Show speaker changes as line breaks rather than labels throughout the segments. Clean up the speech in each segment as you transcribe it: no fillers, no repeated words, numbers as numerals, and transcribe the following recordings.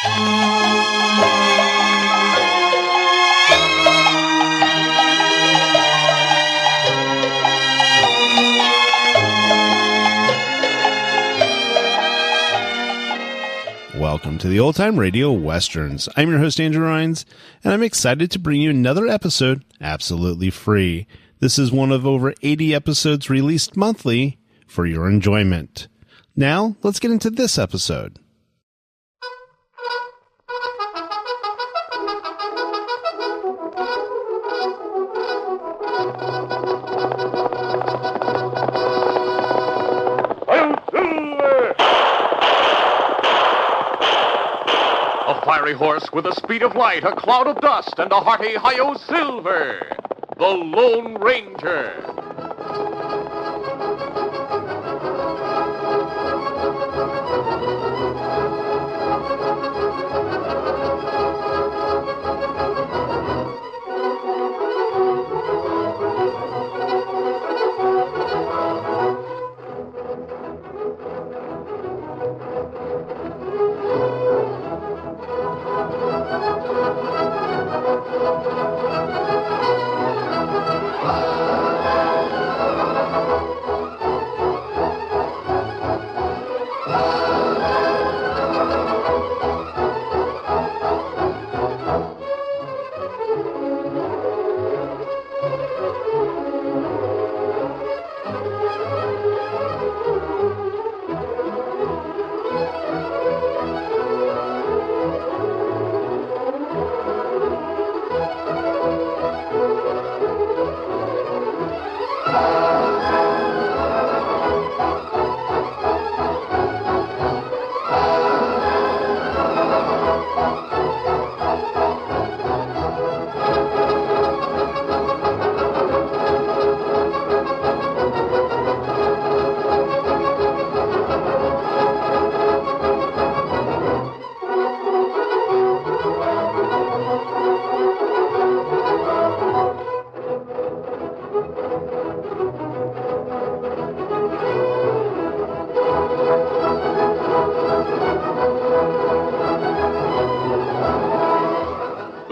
Welcome to the Old Time Radio Westerns. I'm your host, Andrew Rhynes, and I'm excited to bring you another episode absolutely free. This is one of over 80 episodes released monthly for your enjoyment. Now, let's get into this episode.
A fiery horse with the speed of light, a cloud of dust, and a hearty hi-yo silver. The Lone Ranger.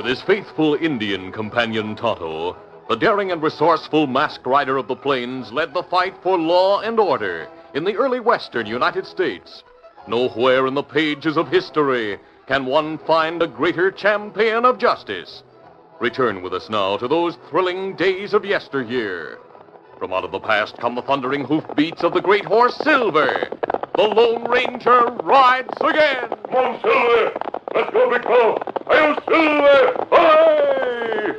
His faithful Indian companion Tonto, the daring and resourceful masked rider of the plains, led the fight for law and order in the early western United States. Nowhere in the pages of history can one find a greater champion of justice. Return with us now to those thrilling days of yesteryear. From out of the past come the thundering hoofbeats of the great horse Silver. The Lone Ranger rides again.
Come on, Silver! Let's go, big fellow! Hi-yo, Silver! Hooray!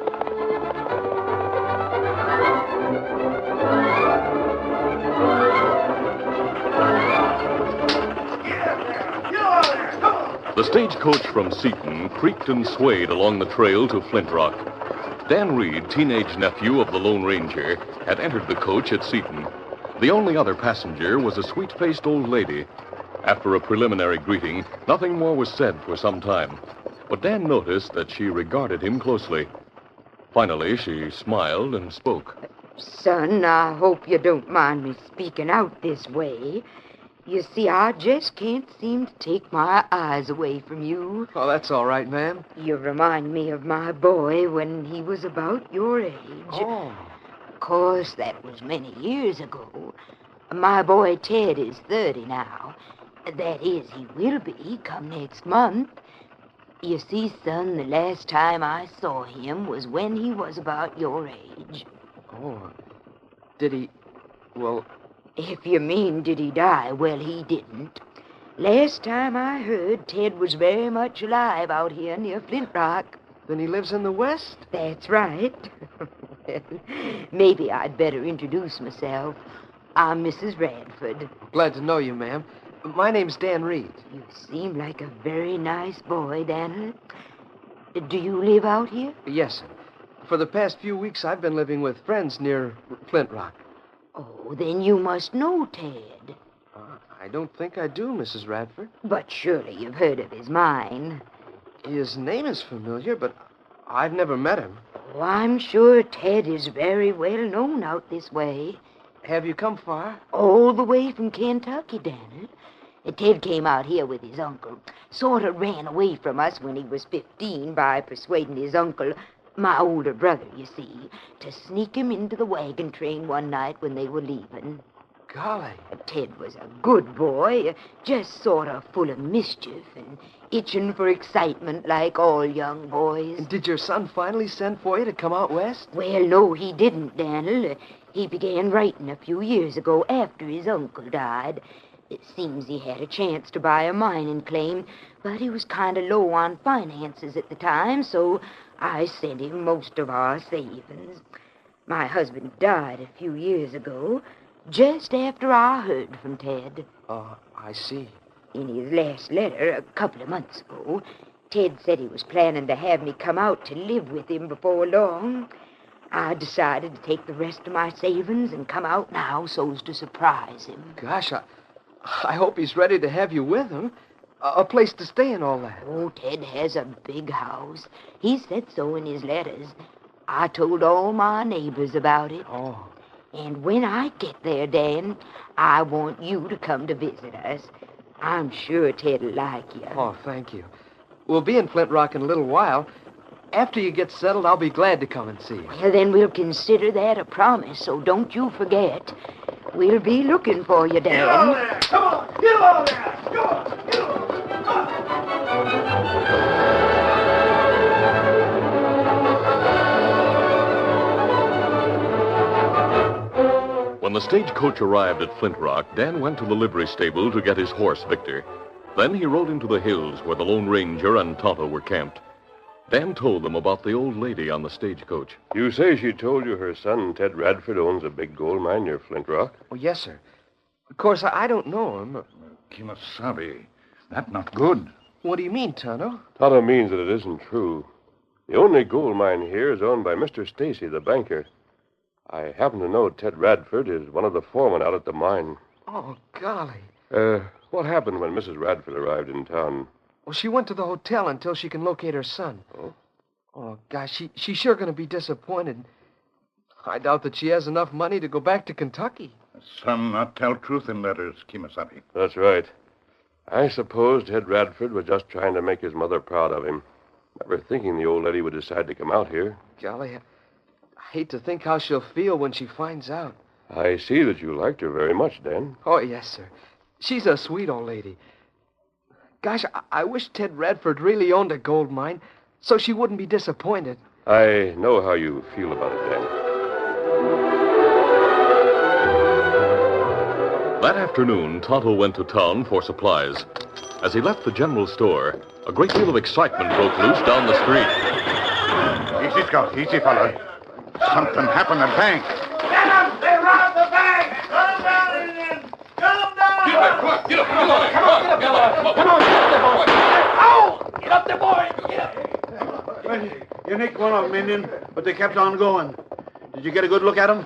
The stagecoach from Seaton creaked and swayed along the trail to Flint Rock. Dan Reed, teenage nephew of the Lone Ranger, had entered the coach at Seaton. The only other passenger was a sweet-faced old lady. After a preliminary greeting, nothing more was said for some time. But Dan noticed that she regarded him closely. Finally, she smiled and spoke.
Son, I hope you don't mind me speaking out this way. You see, I just can't seem to take my eyes away from you.
Oh, that's all right, ma'am.
You remind me of my boy when he was about your age.
Oh.
Of course, that was many years ago. My boy Ted is 30 now. That is, he will be come next month. You see, son, the last time I saw him was when he was about your age.
Oh, did he... Well...
If you mean did he die, well, he didn't. Last time I heard, Ted was very much alive out here near Flint Rock.
Then he lives in the West?
That's right. Well, maybe I'd better introduce myself. I'm Mrs. Radford.
Glad to know you, ma'am. My name's Dan Reed.
You seem like a very nice boy, Daniel. Do you live out here?
Yes, sir. For the past few weeks, I've been living with friends near Flint Rock.
Oh, then you must know Ted.
I don't think I do, Mrs. Radford.
But surely you've heard of his mine.
His name is familiar, but I've never met him.
Oh, I'm sure Ted is very well known out this way.
Have you come far?
All the way from Kentucky, Daniel. Ted came out here with his uncle. sort of ran away from us when he was 15 by persuading his uncle, my older brother, you see, to sneak him into the wagon train one night when they were leaving.
Golly.
Ted was a good boy, just sort of full of mischief and itching for excitement like all young boys.
And did your son finally send for you to come out west?
Well, no, he didn't, Daniel. He began writing a few years ago after his uncle died. It seems he had a chance to buy a mining claim, but he was kind of low on finances at the time, so I sent him most of our savings. My husband died a few years ago, just after I heard from Ted.
I see.
In his last letter, a couple of months ago, Ted said he was planning to have me come out to live with him before long. I decided to take the rest of my savings and come out now so's to surprise him.
Gosh, I hope he's ready to have you with him. A place to stay and all that.
Oh, Ted has a big house. He said so in his letters. I told all my neighbors about it.
Oh.
And when I get there, Dan, I want you to come to visit us. I'm sure Ted'll like you.
Oh, thank you. We'll be in Flint Rock in a little while. After you get settled, I'll be glad to come and see you.
Well, then we'll consider that a promise, so don't you forget. We'll be looking for you, Dan.
Get over there! Come on! Get over there! Come on! Get over there! Come on!
When the stagecoach arrived at Flint Rock, Dan went to the livery stable to get his horse, Victor. Then he rode into the hills where the Lone Ranger and Tonto were camped. Dan told them about the old lady on the stagecoach.
You say she told you her son, Ted Radford, owns a big gold mine near Flint Rock?
Oh, yes, sir. Of course, I don't know him.
Kimasabi, that not good.
What do you mean, Tonto?
Tonto means that it isn't true. The only gold mine here is owned by Mr. Stacy, the banker. I happen to know Ted Radford is one of the foremen out at the mine.
Oh, golly.
What happened when Mrs. Radford arrived in town?
Well, she went to the hotel until she can locate her son.
Oh?
Oh, gosh, she's sure going to be disappointed. I doubt that she has enough money to go back to Kentucky.
Son not tell truth in letters, Kimasabi.
That's right. I suppose Ted Radford was just trying to make his mother proud of him. Never thinking the old lady would decide to come out here.
Golly, I hate to think how she'll feel when she finds out.
I see that you liked her very much, Dan.
Oh, yes, sir. She's a sweet old lady. Gosh, I wish Ted Radford really owned a gold mine so she wouldn't be disappointed.
I know how you feel about it, Dan.
That afternoon, Tonto went to town for supplies. As he left the general store, a great deal of excitement broke loose down the street.
Easy, Scout. Easy, fella. Something happened at the bank.
Get them! They robbed the bank! Come down, Indians! Come down!
Get up! Get up! Come on!
Get up there, boy! Get up!
You nicked one of them, Indian, but they kept on going. Did you get a good look at them?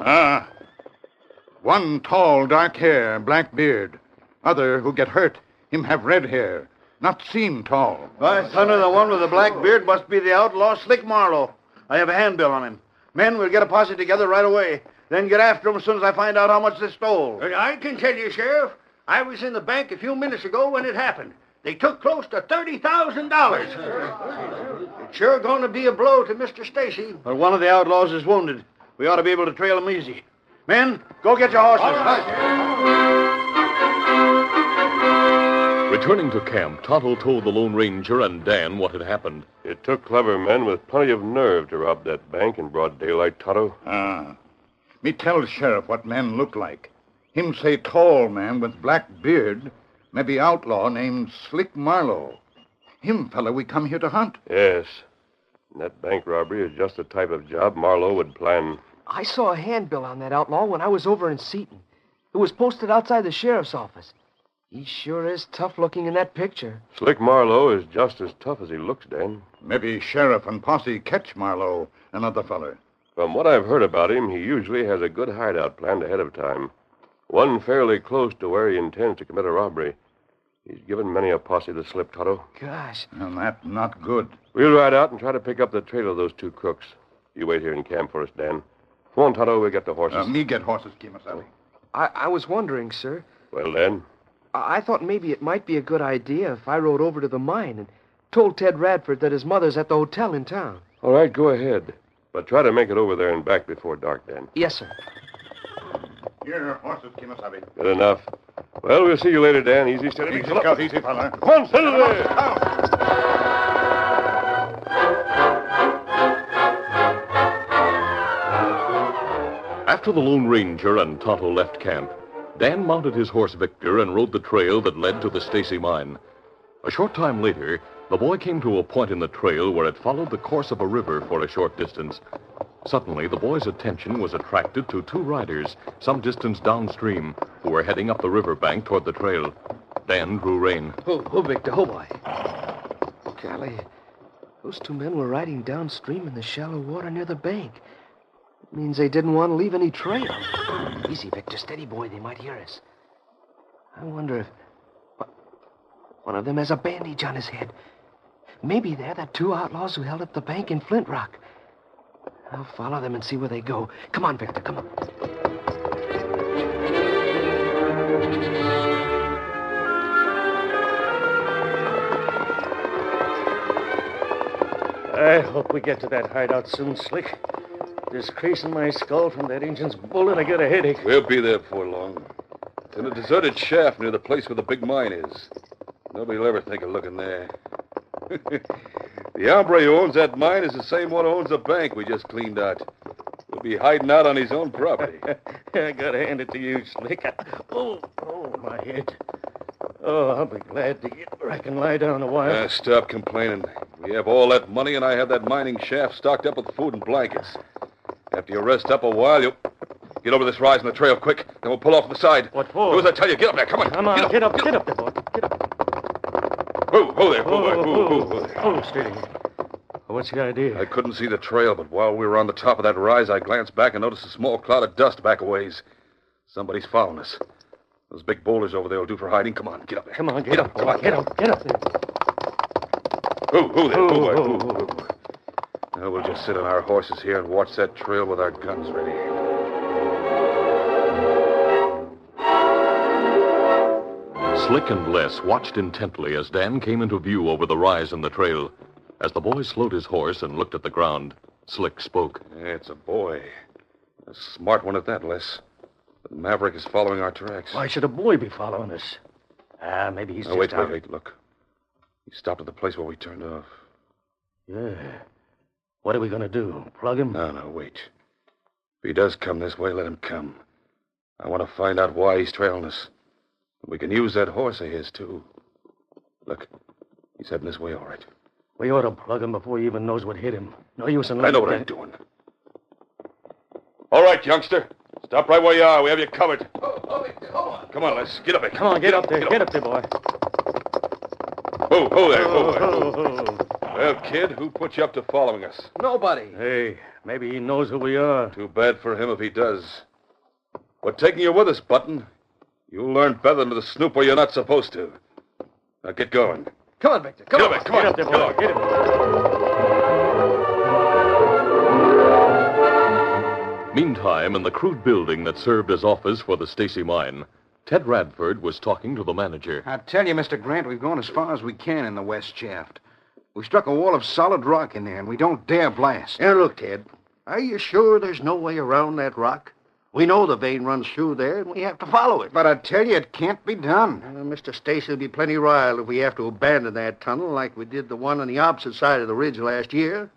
One tall, dark hair, black beard. Other who get hurt, him have red hair. Not seem tall.
By thunder, the one with the black beard must be the outlaw Slick Marlowe. I have a handbill on him. Men, we'll get a posse together right away. Then get after them as soon as I find out how much they stole.
I can tell you, Sheriff. I was in the bank a few minutes ago when it happened. They took close to $30,000. It's sure going to be a blow to Mr. Stacy.
But one of the outlaws is wounded. We ought to be able to trail him easy. Men, go get your horses.
Returning to camp, Tonto told the Lone Ranger and Dan what had happened.
It took clever men with plenty of nerve to rob that bank in broad daylight, Tonto.
Me tell Sheriff what men look like. Him say tall man with black beard, maybe outlaw named Slick Marlowe. Him fella we come here to hunt.
Yes. And that bank robbery is just the type of job Marlowe would plan.
I saw a handbill on that outlaw when I was over in Seaton. It was posted outside the sheriff's office. He sure is tough looking in that picture.
Slick Marlowe is just as tough as he looks, Dan.
Maybe Sheriff and posse catch Marlowe, another feller.
From what I've heard about him, he usually has a good hideout planned ahead of time. One fairly close to where he intends to commit a robbery. He's given many a posse the slip, Tonto.
Gosh.
And that not good.
We'll ride out and try to pick up the trail of those two crooks. You wait here in camp for us, Dan. Come on, Tonto, we'll get the horses.
Me get horses, Kimasabi.
I was wondering, sir.
Well, Dan,
I thought maybe it might be a good idea if I rode over to the mine and told Ted Radford that his mother's at the hotel in town.
All right, go ahead. But try to make it over there and back before dark, Dan.
Yes, sir.
Here, horses, Kimasabi.
Good enough. Well, we'll see you later, Dan. Easy, steady.
Easy, Scout, easy, fella.
Come on, settle there.
After the Lone Ranger and Tonto left camp, Dan mounted his horse Victor and rode the trail that led to the Stacy mine. A short time later, the boy came to a point in the trail where it followed the course of a river for a short distance. Suddenly, the boy's attention was attracted to two riders some distance downstream who were heading up the riverbank toward the trail. Dan drew rein.
Oh, Victor, oh, boy. Golly, those two men were riding downstream in the shallow water near the bank. It means they didn't want to leave any trail. Easy, Victor, steady, boy. They might hear us. I wonder if... One of them has a bandage on his head. Maybe they're the two outlaws who held up the bank in Flint Rock. I'll follow them and see where they go. Come on, Victor, come on.
I hope we get to that hideout soon, Slick. This crease in my skull from that engine's bullet, I get a headache.
We'll be there before long. It's in a deserted shaft near the place where the big mine is. Nobody will ever think of looking there. The hombre who owns that mine is the same one who owns the bank we just cleaned out. He'll be hiding out on his own property.
I gotta hand it to you, Slick. Oh, my head. Oh, I'll be glad to get where I can lie down a while.
Stop complaining. We have all that money, and I have that mining shaft stocked up with food and blankets. After you rest up a while, you'll... Get over this rise in the trail quick, then we'll pull off to the side.
What for?
Do as I tell you. Get up there. Come on.
Come on, get up there, boy. Get up.
Whoa there. Whoa.
Oh, steady. What's the idea?
I couldn't see the trail, but while we were on the top of that rise, I glanced back and noticed a small cloud of dust back a ways. Somebody's following us. Those big boulders over there will do for hiding. Come on, get up there.
Come on, get up. Come on, get up there.
Who there? Now we'll just sit on our horses here and watch that trail with our guns ready.
Slick and Les watched intently as Dan came into view over the rise in the trail. As the boy slowed his horse and looked at the ground, Slick spoke.
Yeah, it's a boy. A smart one at that, Les. But Maverick is following our tracks.
Why should a boy be following us? Maybe he's just out.
Wait, look. He stopped at the place where we turned off.
Yeah. What are we going to do? Plug him?
No, wait. If he does come this way, let him come. I want to find out why he's trailing us. We can use that horse of his, too. Look, he's heading this way, all right.
We ought to plug him before he even knows what hit him. No use in...
I know what I'm doing. All right, youngster. Stop right where you are. We have you covered. Come on, Les. Get up there.
Come on, get up there. Get up there, boy.
Whoa there. Well, kid, who put you up to following us?
Nobody.
Hey, maybe he knows who we are.
Too bad for him if he does. We're taking you with us, Button. You'll learn better than to snoop where you're not supposed to. Now get going.
Come on, Victor. Come on.
Get up there, boy. Get him.
Meantime, in the crude building that served as office for the Stacy mine, Ted Radford was talking to the manager.
I tell you, Mr. Grant, we've gone as far as we can in the west shaft. We struck a wall of solid rock in there, and we don't dare blast.
Now, look, Ted. Are you sure there's no way around that rock? We know the vein runs through there, and we have to follow it.
But I tell you, it can't be done.
Mr. Stacy will be plenty riled if we have to abandon that tunnel like we did the one on the opposite side of the ridge last year.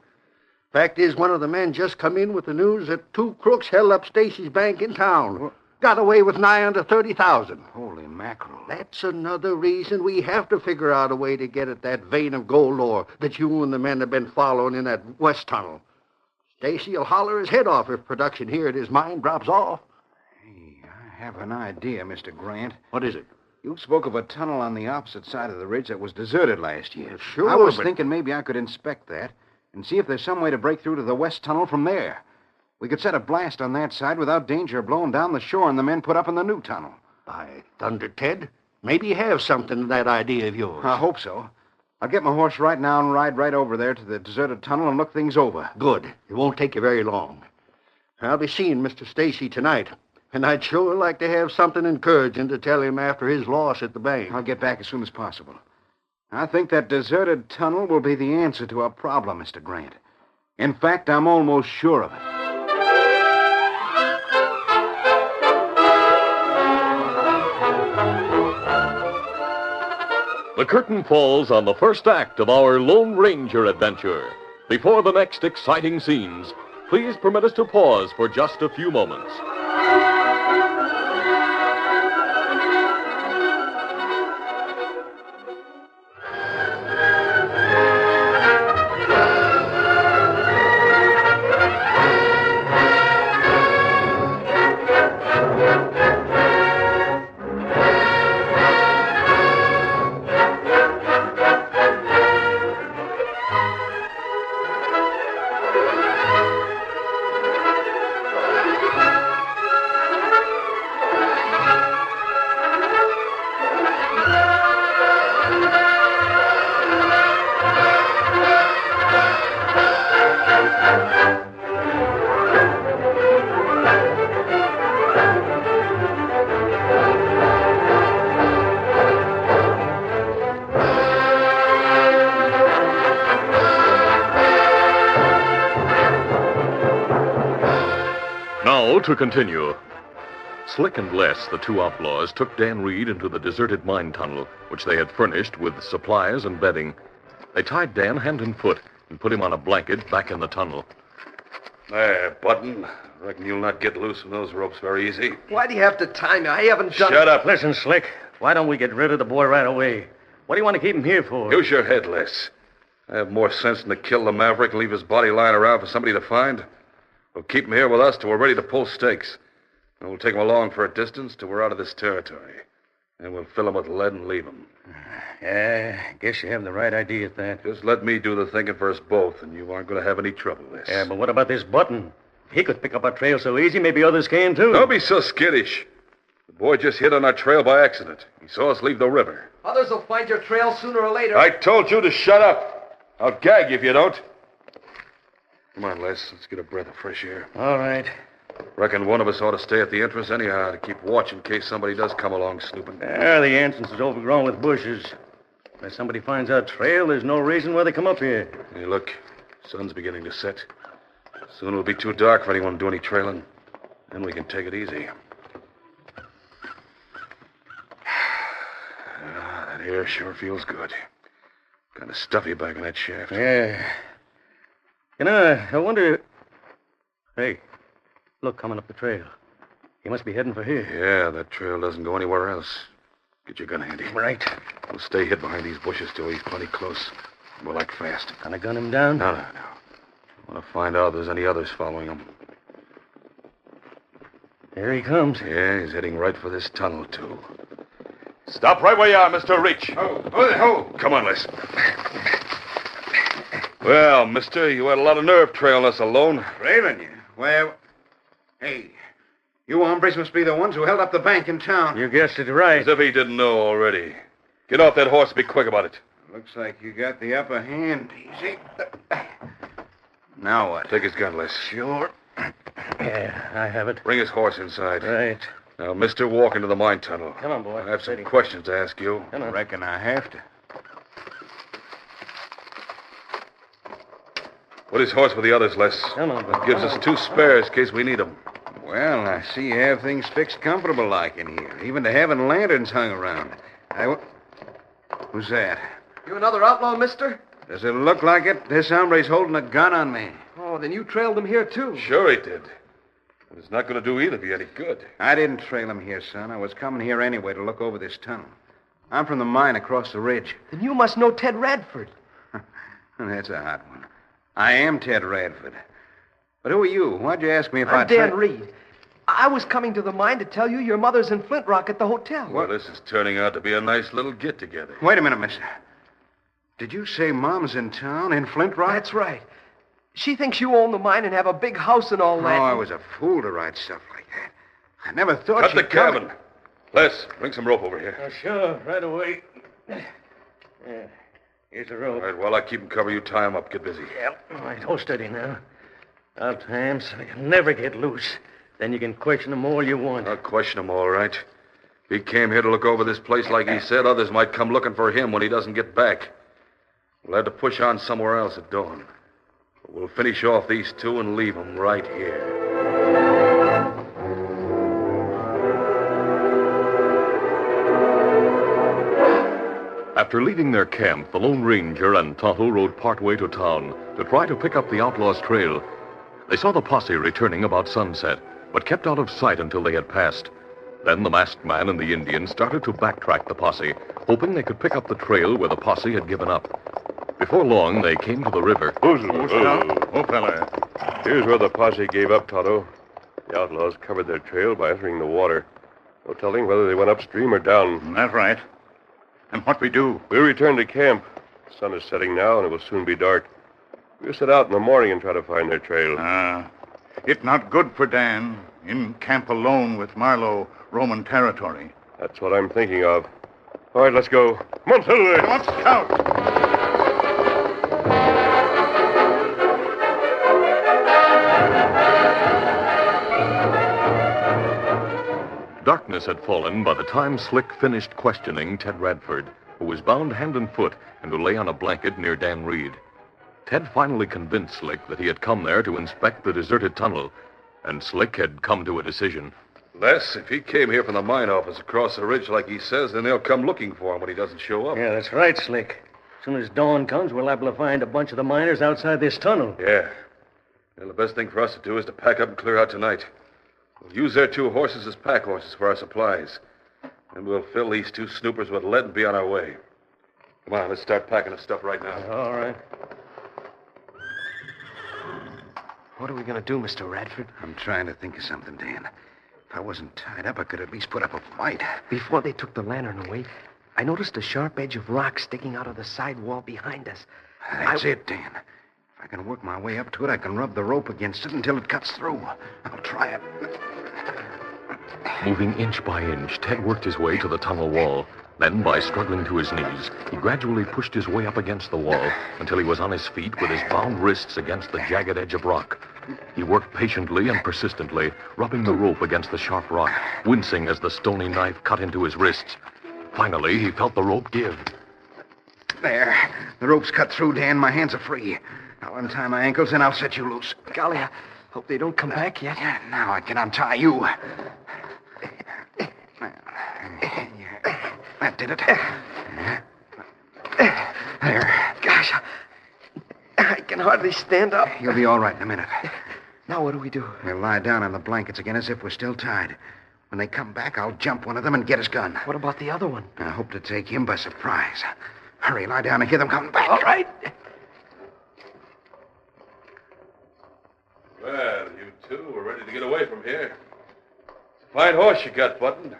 Fact is, one of the men just come in with the news that two crooks held up Stacy's bank in town. Got away with nigh under $30,000.
Holy mackerel.
That's another reason we have to figure out a way to get at that vein of gold ore that you and the men have been following in that west tunnel. Stacy'll holler his head off if production here at his mine drops off.
Hey, I have an idea, Mr. Grant.
What is it?
You spoke of a tunnel on the opposite side of the ridge that was deserted last year.
Sure,
I was
but...
thinking maybe I could inspect that and see if there's some way to break through to the west tunnel from there. We could set a blast on that side without danger of blowing down the shore and the men put up in the new tunnel.
By thunder, Ted. Maybe you have something to that idea of yours.
I hope so. I'll get my horse right now and ride right over there to the deserted tunnel and look things over.
Good. It won't take you very long. I'll be seeing Mr. Stacy tonight. If And I'd sure like to have something encouraging to tell him after his loss at the bank.
I'll get back as soon as possible. I think that deserted tunnel will be the answer to our problem, Mr. Grant. In fact, I'm almost sure of it.
The curtain falls on the first act of our Lone Ranger adventure. Before the next exciting scenes, please permit us to pause for just a few moments. Now, to continue. Slick and Les, the two outlaws, took Dan Reed into the deserted mine tunnel, which they had furnished with supplies and bedding. They tied Dan hand and foot and put him on a blanket back in the tunnel.
There, Button. Reckon you'll not get loose from those ropes very easy.
Why do you have to tie me? I haven't done...
Shut up.
Listen, Slick, why don't we get rid of the boy right away? What do you want to keep him here for?
Use your head, Les. I have more sense than to kill the maverick and leave his body lying around for somebody to find. We'll keep him here with us till we're ready to pull stakes. And we'll take him along for a distance till we're out of this territory. And we'll fill him with lead and leave him.
Yeah, I guess you have the right idea at that.
Just let me do the thinking for us both, and you aren't going to have any trouble with this.
Yeah, but what about this Button? If he could pick up our trail so easy, maybe others can, too.
Don't be so skittish. The boy just hit on our trail by accident. He saw us leave the river.
Others will find your trail sooner or later.
I told you to shut up. I'll gag you if you don't. Come on, Les. Let's get a breath of fresh air.
All right.
Reckon one of us ought to stay at the entrance anyhow to keep watch in case somebody does come along snooping.
Yeah, the entrance is overgrown with bushes. If somebody finds our trail, there's no reason why they come up here.
Hey, look. Sun's beginning to set. Soon it'll be too dark for anyone to do any trailing. Then we can take it easy. That air sure feels good. Kind of stuffy back in that shaft.
Yeah. You know, I wonder... Hey, look, coming up the trail. He must be heading for here.
Yeah, that trail doesn't go anywhere else. Get your gun handy.
Right.
We'll stay hid behind these bushes till he's plenty close. We'll act fast.
Gonna gun him down?
No. I want to find out if there's any others following him.
Here he comes.
Yeah, he's heading right for this tunnel, too. Stop right where you are, Mr. Reach.
Oh.
Come on, Les. Well, mister, you had a lot of nerve trailing us alone.
Trailing you? Well, hey, you hombres must be the ones who held up the bank in town.
You guessed it right.
As if he didn't know already. Get off that horse and be quick about it.
Looks like you got the upper hand. Easy. Now what?
Take his gun, Les.
Sure. Yeah, I have it.
Bring his horse inside.
Right.
Now, mister, walk into the mine tunnel.
Come on, boy.
I have some
Steady.
questions to ask you.
Come on.
Reckon I have to.
Put his horse with the others, Les.
Come on, boy.
That gives us 2 spares in case we need them.
Well, I see you have things fixed comfortable like in here, even to having lanterns hung around. Who's that?
You another outlaw, mister?
Does it look like it? This hombre's holding a gun on me.
Oh, then you trailed him here, too.
Sure he did. But it's not going to do either of you any good.
I didn't trail him here, son. I was coming here anyway to look over this tunnel. I'm from the mine across the ridge.
Then you must know Ted Radford.
That's a hot one. I am Ted Radford. But who are you? Why'd you ask me if
I'm Dan Reed. I was coming to the mine to tell you your mother's in Flint Rock at the hotel.
Well, this is turning out to be a nice little get-together.
Wait a minute, mister. Did you say Mom's in town in Flint Rock?
That's right. She thinks you own the mine and have a big house and all that.
Oh, I was a fool to write stuff like that. I never thought
Cut
she'd
the cabin. Les, bring some rope over here.
Oh, sure, right away. Yeah, here's the rope.
All right, while I keep him covered, you tie him up. Get busy.
Yep. All right, hold steady now. I'll tie him so he can never get loose. Then you can question them all you want.
I'll question him, all right. If he came here to look over this place like he said, others might come looking for him when he doesn't get back. We'll have to push on somewhere else at dawn. But we'll finish off these two and leave them right here.
After leaving their camp, the Lone Ranger and Tonto rode partway to town to try to pick up the outlaws' trail. They saw the posse returning about sunset, but kept out of sight until they had passed. Then the masked man and the Indian started to backtrack the posse, hoping they could pick up the trail where the posse had given up. Before long, they came to the river.
Oh, fella.
Here's where the posse gave up, Tonto. The outlaws covered their trail by entering the water. No telling whether they went upstream or down.
That's right. And what we do?
We'll return to camp. The sun is setting now, and it will soon be dark. We'll set out in the morning and try to find their trail.
It's not good for Dan in camp alone with Marlowe, Roman territory.
That's what I'm thinking of. All right, let's go. Come on, Silver.
Come on, Scout.
Darkness had fallen by the time Slick finished questioning Ted Radford, who was bound hand and foot and who lay on a blanket near Dan Reed. Ted finally convinced Slick that he had come there to inspect the deserted tunnel, and Slick had come to a decision.
Les, if he came here from the mine office across the ridge like he says, then they'll come looking for him when he doesn't show up.
Yeah, that's right, Slick. As soon as dawn comes, we'll be able to find a bunch of the miners outside this tunnel.
Yeah. Well, the best thing for us to do is to pack up and clear out tonight. We'll use their 2 horses as pack horses for our supplies. And we'll fill these 2 snoopers with lead and be on our way. Come on, let's start packing the stuff right now.
All right.
What are we going to do, Mr. Radford?
I'm trying to think of something, Dan. If I wasn't tied up, I could at least put up a fight.
Before they took the lantern away, I noticed a sharp edge of rock sticking out of the side wall behind us.
That's it, Dan. If I can work my way up to it, I can rub the rope against it until it cuts through. I'll try it.
Moving inch by inch, Ted worked his way to the tunnel wall. Then, by struggling to his knees, he gradually pushed his way up against the wall until he was on his feet with his bound wrists against the jagged edge of rock. He worked patiently and persistently, rubbing the rope against the sharp rock, wincing as the stony knife cut into his wrists. Finally, he felt the rope give.
There. The rope's cut through, Dan. My hands are free. I'll untie my ankles and I'll set you loose.
Golly, I hope they don't come back yet.
Yeah, now I can untie you. That did it. There.
Gosh, I can hardly stand up.
You'll be all right in a minute.
Now what do we do?
We'll lie down on the blankets again as if we're still tied. When they come back, I'll jump one of them and get his gun.
What about the other one?
I hope to take him by surprise. Hurry, lie down and hear them coming back.
All right.
Well, you two are ready to get away from here. It's a fine horse you got, Button.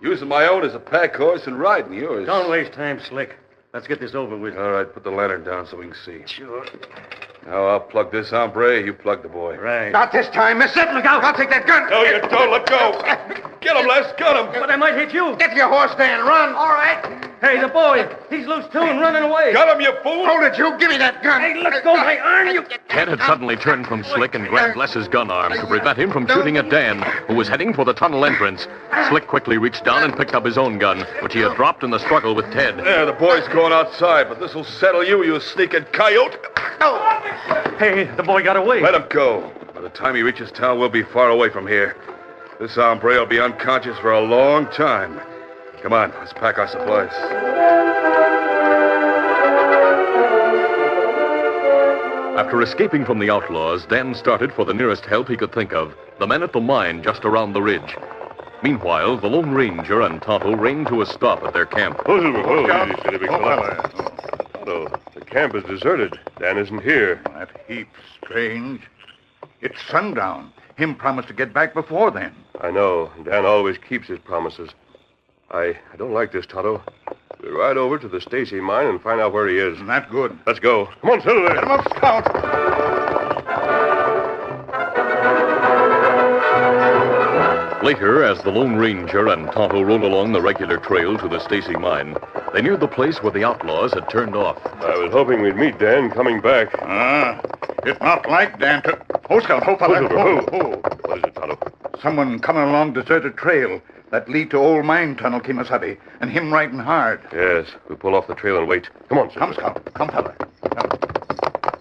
Using my own as a pack horse and riding yours.
Don't waste time, Slick. Let's get this over with.
All right, put the lantern down so we can see.
Sure.
Now I'll plug this hombre, you plug the boy.
Right.
Not this time, mister. Look out. I'll take that gun.
No, you don't. Let go. Get him, Les. Get him.
But I might hit you.
Get your horse, Dan. Run. All right.
Hey, the boy. He's loose, too, and running away.
Got him, you fool.
Hold it, you. Give me that gun.
Hey, let go my arm, you...
Ted had suddenly turned from Slick and grabbed Les's gun arm to prevent him from shooting at Dan, who was heading for the tunnel entrance. Slick quickly reached down and picked up his own gun, which he had dropped in the struggle with Ted.
Yeah, the boy's going outside, but this'll settle you, you sneaking coyote.
Hey, the boy got away.
Let him go. By the time he reaches town, we'll be far away from here. This hombre will be unconscious for a long time. Come on, let's pack our supplies.
After escaping from the outlaws, Dan started for the nearest help he could think of, the men at the mine just around the ridge. Meanwhile, the Lone Ranger and Tonto reined to a stop at their camp.
Tonto, the camp is deserted. Dan isn't here.
That heap's strange. It's sundown. Him promised to get back before then.
I know. Dan always keeps his promises. I don't like this, Tonto. We'll ride over to the Stacy mine and find out where he is.
Isn't that good?
Let's go. Come on, Silver.
Get him up, Scout.
Later, as the Lone Ranger and Tonto rode along the regular trail to the Stacy mine, they neared the place where the outlaws had turned off.
I was hoping we'd meet Dan coming back.
It's not like Dan to... Oh, Scout, ho, fella.
Silver, ho. What is it, Tonto?
Someone coming along deserted trail that lead to old mine tunnel, Kimasabi, and him riding hard.
Yes, we'll pull off the trail and wait. Come on,
Come,
Silver.
Scout. Come, fella. Come.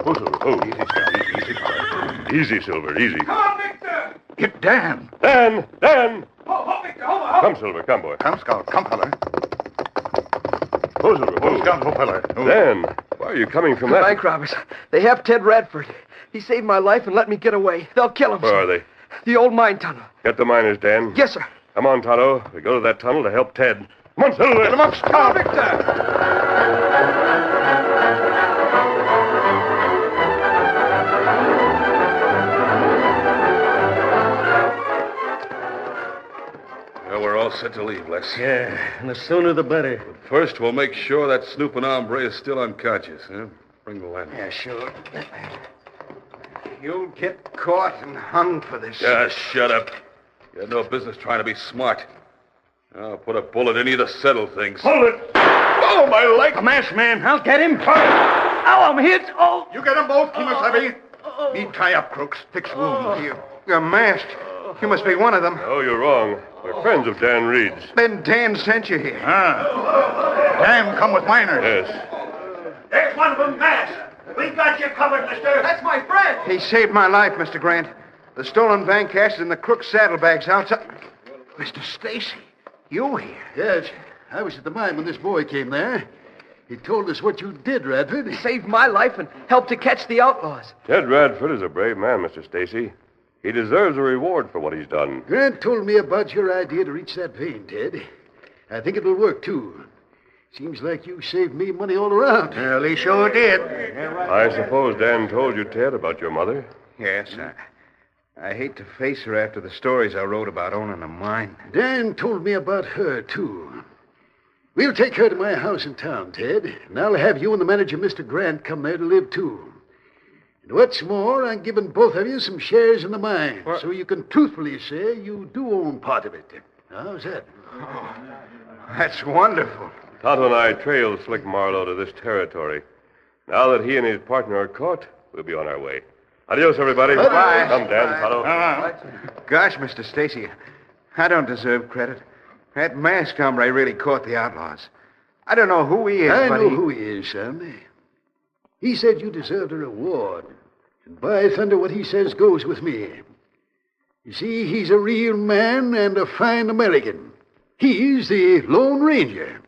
Oh, Silver. Oh, easy, Scout. Easy, Silver. Easy.
Come on, Victor! Get Dan.
Dan! Dan!
Oh, Victor, ho!
Come, Silver. Come, boy.
Come, Scout. Come, fella.
Oh, Silver.
Oh, Scout, ho, fella. Oh.
Dan, why are you coming from
The
that?
bank robbers. They have Ted Radford. He saved my life and let me get away. They'll kill him.
Where are they?
The old mine tunnel.
Get the miners, Dan.
Yes, sir.
Come on, Tonto. We go to that tunnel to help Ted. Come on, Silver.
Get him up, Scout. Victor!
Well, we're all set to leave, Lex.
Yeah, and the sooner the better.
But first, we'll make sure that snooping hombre is still unconscious, huh? Bring the ladder.
Yeah, sure. You'll get caught and hung for this.
Just shut up. You had no business trying to be smart. I'll put a bullet in you to settle things.
Hold it!
Oh, my leg!
A masked man. I'll get him. Ow, I'm hit. Oh.
You get them both, Kimasabi. Me tie up, Crooks. Fix wounds.
You're masked. You must be one of them.
Oh, you're wrong. We're friends of Dan Reed's.
Then Dan sent you here.
Dan, come with miners.
Yes.
There's one of them masked. We got you covered, mister.
That's my friend.
He saved my life, Mr. Grant. The stolen bank cash is in the crook's saddlebags outside. Mr. Stacy, you here?
Yes, I was at the mine when this boy came there. He told us what you did, Radford.
He saved my life and helped to catch the outlaws.
Ted Radford is a brave man, Mr. Stacy. He deserves a reward for what he's done.
Grant told me about your idea to reach that vein, Ted. I think it'll work, too. Seems like you saved me money all around.
Well, he sure did.
I suppose Dan told you, Ted, about your mother?
Yes, I hate to face her after the stories I wrote about owning a mine.
Dan told me about her, too. We'll take her to my house in town, Ted, and I'll have you and the manager, Mr. Grant, come there to live, too. And what's more, I'm giving both of you some shares in the mine, so you can truthfully say you do own part of it. How's that?
Oh, that's wonderful.
Tonto and I trailed Slick Marlowe to this territory. Now that he and his partner are caught, we'll be on our way. Adios, everybody.
Bye-bye.
Come, Dan, Tonto.
Gosh, Mr. Stacy, I don't deserve credit. That masked hombre really caught the outlaws. I don't know who he is,
I
but
know who he is, son. He said you deserved a reward. And by thunder, what he says goes with me. You see, he's a real man and a fine American. He's the Lone Ranger.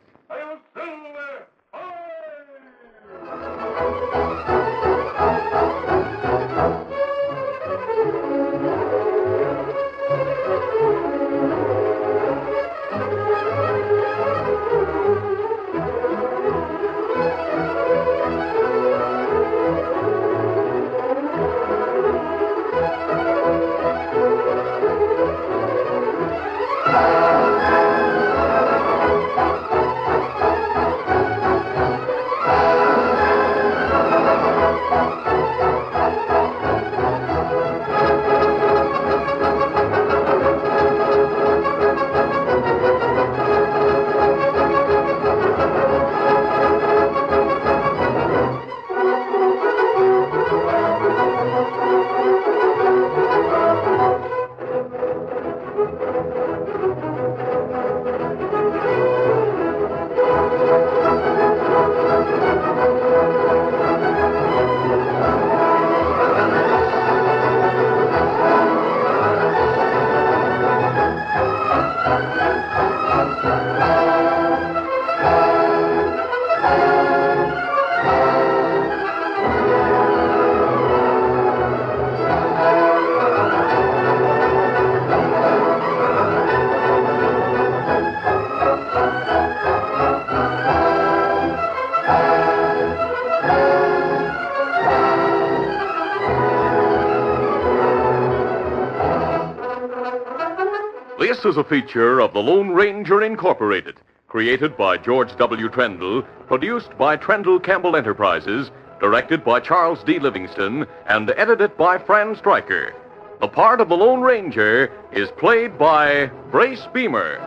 This is a feature of the Lone Ranger Incorporated, created by George W. Trendle, produced by Trendle Campbell Enterprises, directed by Charles D. Livingston, and edited by Fran Striker. The part of the Lone Ranger is played by Brace Beemer.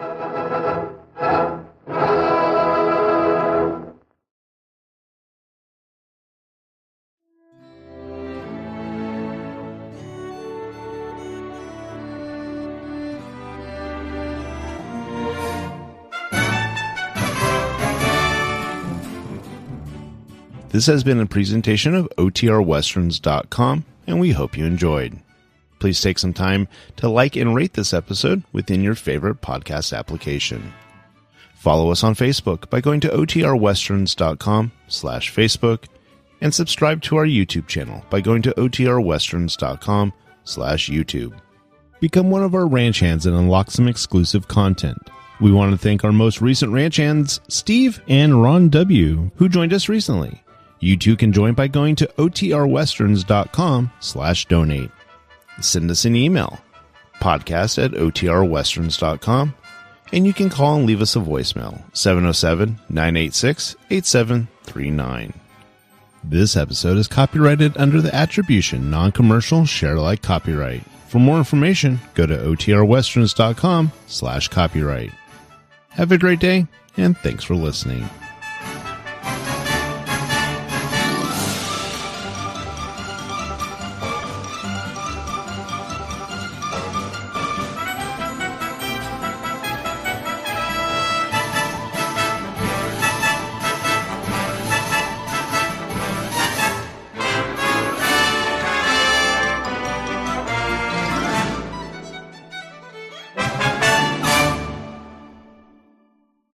This has been a presentation of OTRWesterns.com, and we hope you enjoyed. Please take some time to like and rate this episode within your favorite podcast application. Follow us on Facebook by going to OTRWesterns.com/Facebook, and subscribe to our YouTube channel by going to OTRWesterns.com/YouTube. Become one of our ranch hands and unlock some exclusive content. We want to thank our most recent ranch hands, Steve and Ron W., who joined us recently. You too can join by going to OTRWesterns.com/donate. Send us an email, podcast@OTRWesterns.com, and you can call and leave us a voicemail, 707-986-8739. This episode is copyrighted under the attribution non-commercial share-alike copyright. For more information, go to OTRWesterns.com/copyright. Have a great day, and thanks for listening.